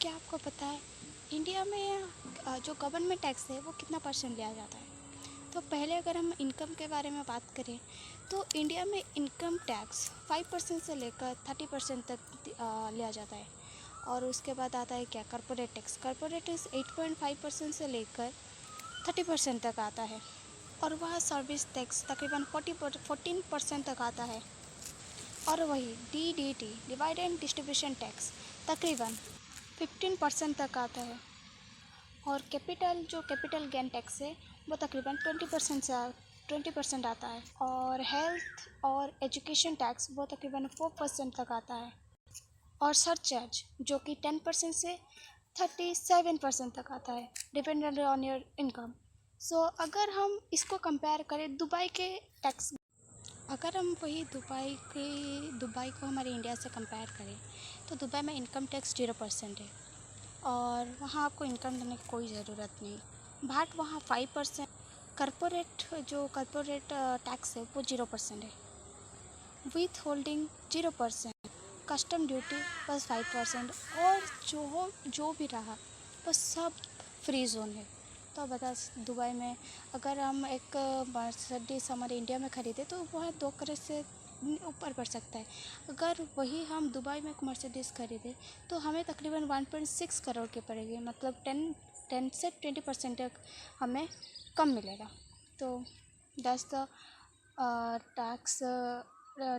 क्या आपको पता है इंडिया में जो गवर्नमेंट टैक्स है वो कितना परसेंट लिया जाता है? तो पहले अगर हम इनकम के बारे में बात करें तो इंडिया में इनकम टैक्स 5% से लेकर 30% तक लिया जाता है। और उसके बाद आता है क्या, कॉर्पोरेट टैक्स। कॉर्पोरेट टैक्स 8.5% से लेकर 30% तक आता है। और वह सर्विस टैक्स तकरीबन 14% तक आता है। और वही DDT, divide and distribution tax, तकरीबन 15% तक आता है। और कैपिटल गेन टैक्स है वो तकरीबन 20% आता है। और हेल्थ और एजुकेशन टैक्स वो तकरीबन 4% तक आता है। और सरचार्ज जो कि 10% से 37% तक आता है, डिपेंडेंट ऑन योर इनकम। सो अगर हम इसको कंपेयर करें दुबई के टैक्स, अगर हम वही दुबई को हमारे इंडिया से कंपेयर करें तो दुबई में इनकम टैक्स 0% है। और वहाँ आपको इनकम देने की कोई ज़रूरत नहीं। बट वहाँ 5%, कॉरपोरेट टैक्स है वो 0% है, विथ होल्डिंग 0%, कस्टम ड्यूटी बस 5%। और जो भी रहा वो सब फ्री जोन है। तो बता, दुबई में अगर हम एक मर्सिडीज हमारे इंडिया में ख़रीदे तो वह 2 करोड़ से ऊपर बढ़ सकता है। अगर वही हम दुबई में एक मर्सिडीज़ खरीदे तो हमें तकरीबन 1.6 करोड़ के पड़ेगी, मतलब 10 से 20% तक हमें कम मिलेगा। तो that's the tax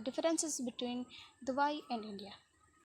differences between Dubai and India.